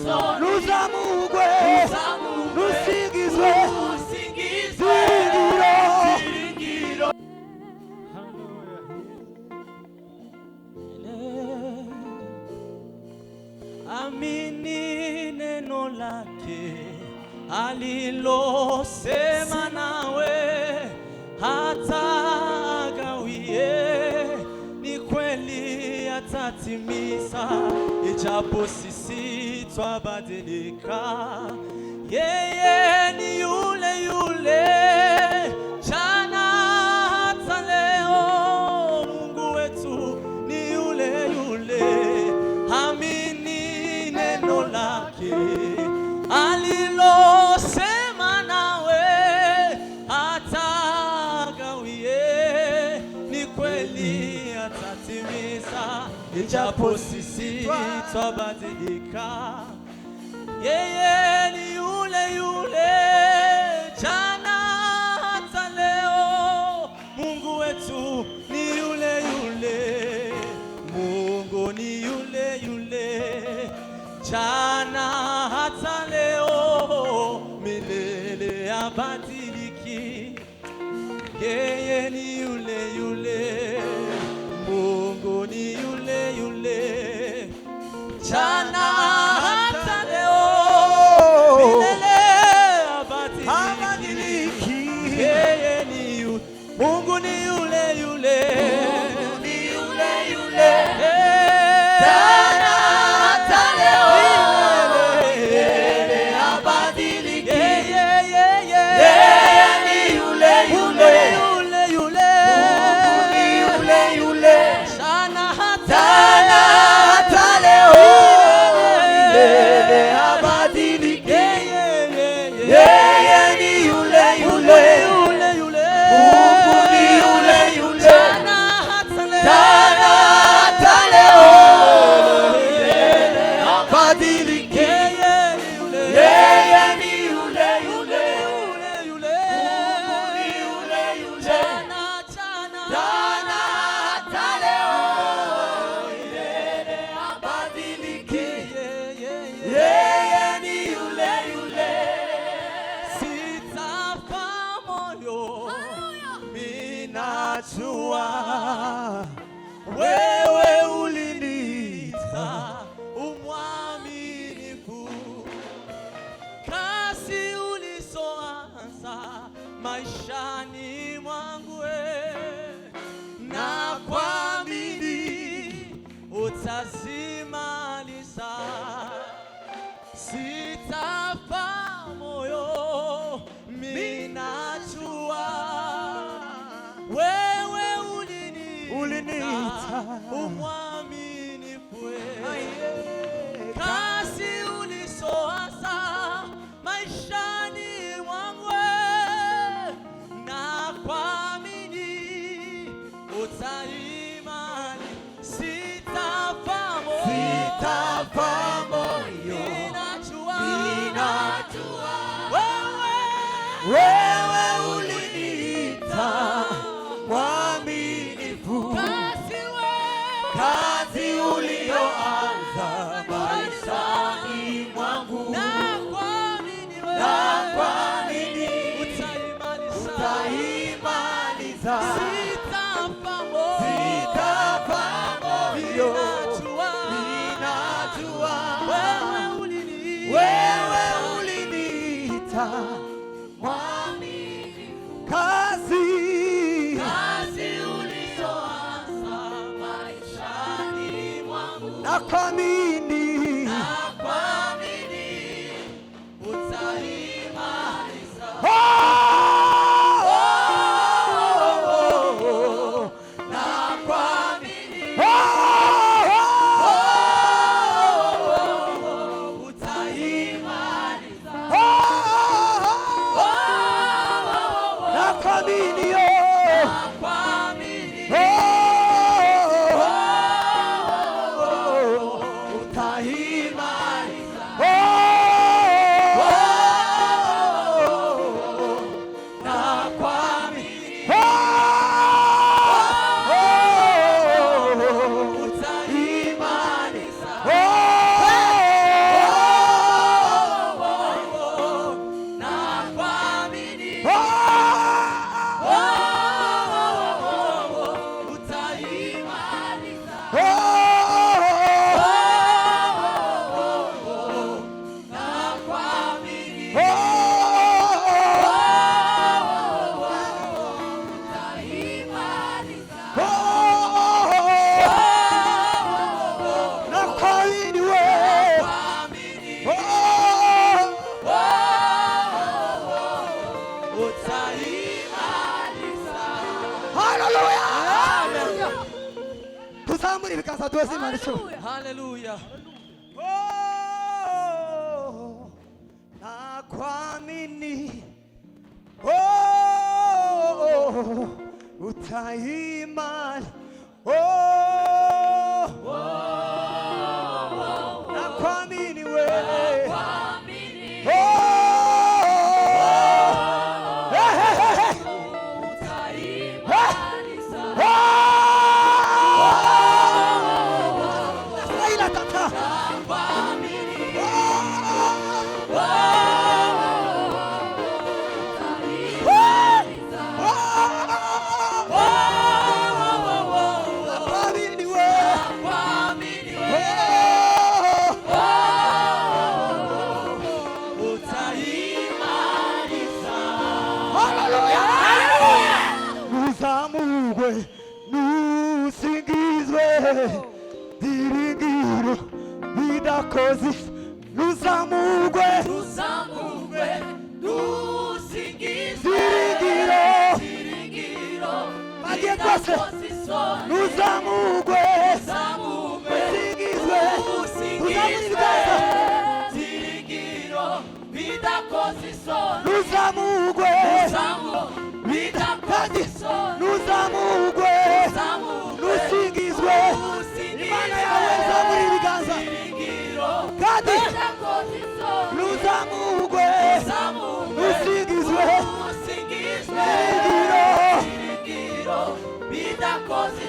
Nuzamugwe, nusingizwe, zingiro. Amini neno lake alilosema nawe, hata agawie, ni kweli atatimiza. Ijapo sisi twabadilika, yeye ni yule yule, jana hata leo. Mungu wetu ni yule yule. Amini neno lake alilosema nawe, hata agawie, ni kweli atatimiza. Ijapo sisi twabadilika, yeye ni yule yule, jana hata leo. Mungu wetu ni yule yule. Mungu ni yule yule, jana hata leo, milele habadiliki. Yeye ni yule yule. Mungu ni yule yule, jana hata leo, milele habadiliki. Yeye ni yule. Mungu ni yule yule. Mungu ni yule yule, jana hata leo, milele habadiliki. Yeye ni yule yule. Minajua wewe uliniita umwaminifu, kazi ulizoanza maishani mwangu, na kuamini utazimaliza. Sitafa moyo, minajua wewe uliniita umwaminifu, kazi ulizoanza maishani mwangu, na kuamini utaimaliza. Sitafa moyo, minajua wewe uliniita mwaminifu, kazi ulioanza maishani mwangu, na kuamini utaimaliza. Sitafa moyo, ninajua wewe uliniita mwaminifu, kazi ulizoanza maishani mwangu, na kuamini utaimaliza. Zamuri ibiganza tuweze Imana icyubahiro. Haleluya. Oh, nakuamini. Oh, utaimani. Oh, nakuamini wewe. Oh, utaimani sana. Naila tata. Nuzamugwe, nusingizwe, diringiro, bidakoze. Nuzamugwe, Nuzamugwe, nusingizwe, diringiro, bagiye kwase. Nuzamugwe, nusingizwe, nuzamugwe, diringiro, bidakoze. Nuzamugwe, nuzamugwe, nusingizwe. Imana yawe zamuri ibiganza. Kandi nuzamugwe, nusingizwe, diringiro, bidakoze.